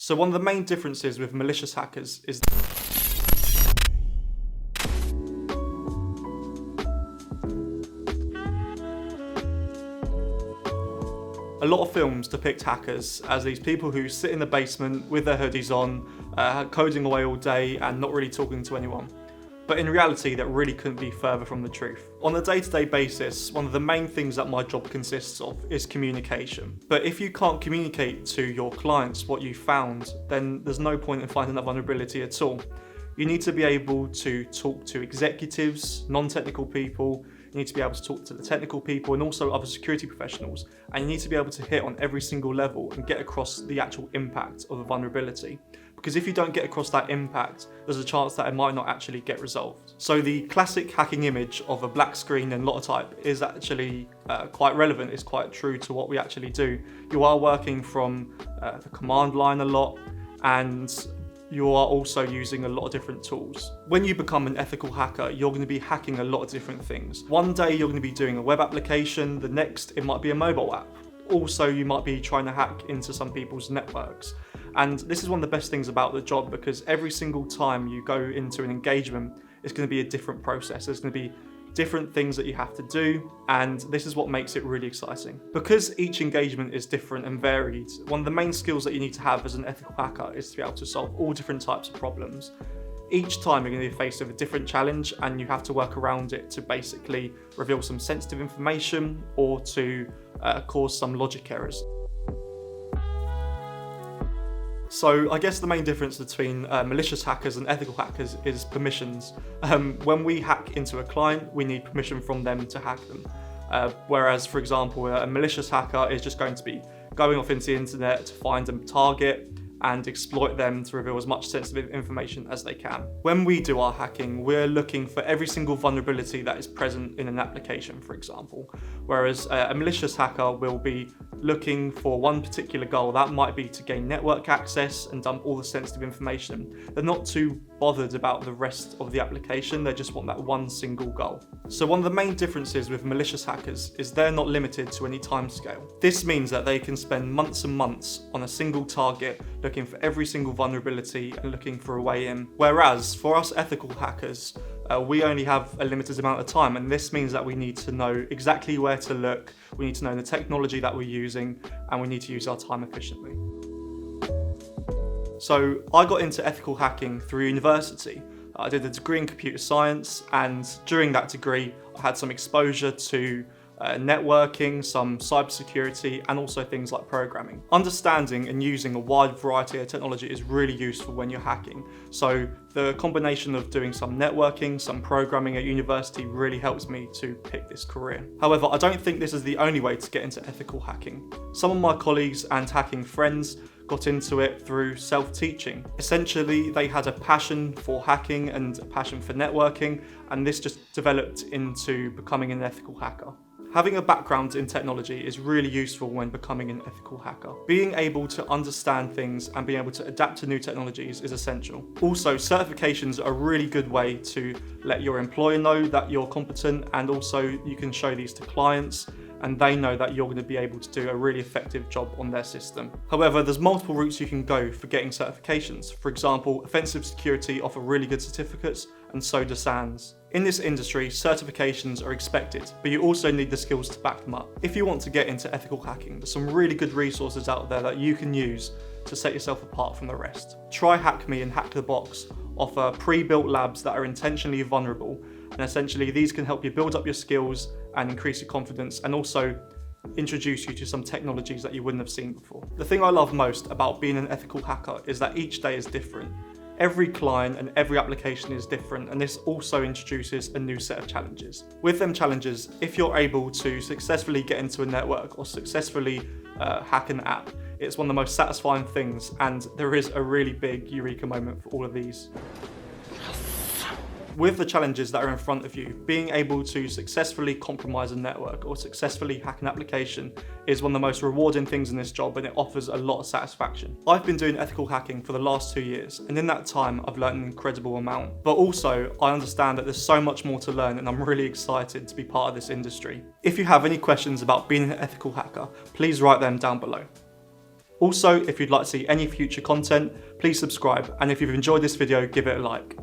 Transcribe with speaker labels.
Speaker 1: So one of the main differences with malicious hackers is a lot of films depict hackers as these people who sit in the basement with their hoodies on, coding away all day and not really talking to anyone. But in reality, that really couldn't be further from the truth. On a day-to-day basis, one of the main things that my job consists of is communication. But if you can't communicate to your clients what you found, then there's no point in finding that vulnerability at all. You need to be able to talk to executives, non-technical people, you need to be able to talk to the technical people and also other security professionals. And you need to be able to hit on every single level and get across the actual impact of a vulnerability. Because if you don't get across that impact, there's a chance that it might not actually get resolved. So the classic hacking image of a black screen and lottotype is actually quite relevant, it's quite true to what we actually do. You are working from the command line a lot, and you are also using a lot of different tools. When you become an ethical hacker, you're going to be hacking a lot of different things. One day you're going to be doing a web application, the next it might be a mobile app. Also, you might be trying to hack into some people's networks. And this is one of the best things about the job, because every single time you go into an engagement, it's going to be a different process. There's going to be different things that you have to do, and this is what makes it really exciting. Because each engagement is different and varied, one of the main skills that you need to have as an ethical hacker is to be able to solve all different types of problems. Each time you're going to be faced with a different challenge, and you have to work around it to basically reveal some sensitive information or to cause some logic errors. So I guess the main difference between malicious hackers and ethical hackers is permissions. When we hack into a client, we need permission from them to hack them. Whereas, for example, a malicious hacker is just going to be going off into the internet to find a target and exploit them to reveal as much sensitive information as they can. When we do our hacking, we're looking for every single vulnerability that is present in an application, for example. Whereas a malicious hacker will be looking for one particular goal. That might be to gain network access and dump all the sensitive information. They're not too bothered about the rest of the application, they just want that one single goal. So one of the main differences with malicious hackers is they're not limited to any timescale. This means that they can spend months and months on a single target, looking for every single vulnerability and looking for a way in. Whereas for us ethical hackers, we only have a limited amount of time, and this means that we need to know exactly where to look, we need to know the technology that we're using, and we need to use our time efficiently. So I got into ethical hacking through university. I did a degree in computer science, and during that degree I had some exposure to networking, some cybersecurity, and also things like programming. Understanding and using a wide variety of technology is really useful when you're hacking. So the combination of doing some networking, some programming at university really helps me to pick this career. However, I don't think this is the only way to get into ethical hacking. Some of my colleagues and hacking friends got into it through self-teaching. Essentially, they had a passion for hacking and a passion for networking, and this just developed into becoming an ethical hacker. Having a background in technology is really useful when becoming an ethical hacker. Being able to understand things and being able to adapt to new technologies is essential. Also, certifications are a really good way to let your employer know that you're competent, and also you can show these to clients and they know that you're going to be able to do a really effective job on their system. However, there's multiple routes you can go for getting certifications. For example, Offensive Security offer really good certificates, and so do SANS. In this industry, certifications are expected, but you also need the skills to back them up. If you want to get into ethical hacking, there's some really good resources out there that you can use to set yourself apart from the rest. Try HackMe and Hack the Box offer pre-built labs that are intentionally vulnerable, and essentially these can help you build up your skills and increase your confidence, and also introduce you to some technologies that you wouldn't have seen before. The thing I love most about being an ethical hacker is that each day is different. Every client and every application is different, and this also introduces a new set of challenges. With them challenges, if you're able to successfully get into a network or successfully hack an app, it's one of the most satisfying things, and there is a really big eureka moment for all of these. With the challenges that are in front of you, being able to successfully compromise a network or successfully hack an application is one of the most rewarding things in this job, and it offers a lot of satisfaction. I've been doing ethical hacking for the last 2 years, and in that time I've learned an incredible amount. But also, I understand that there's so much more to learn, and I'm really excited to be part of this industry. If you have any questions about being an ethical hacker, please write them down below. Also, if you'd like to see any future content, please subscribe, and if you've enjoyed this video, give it a like.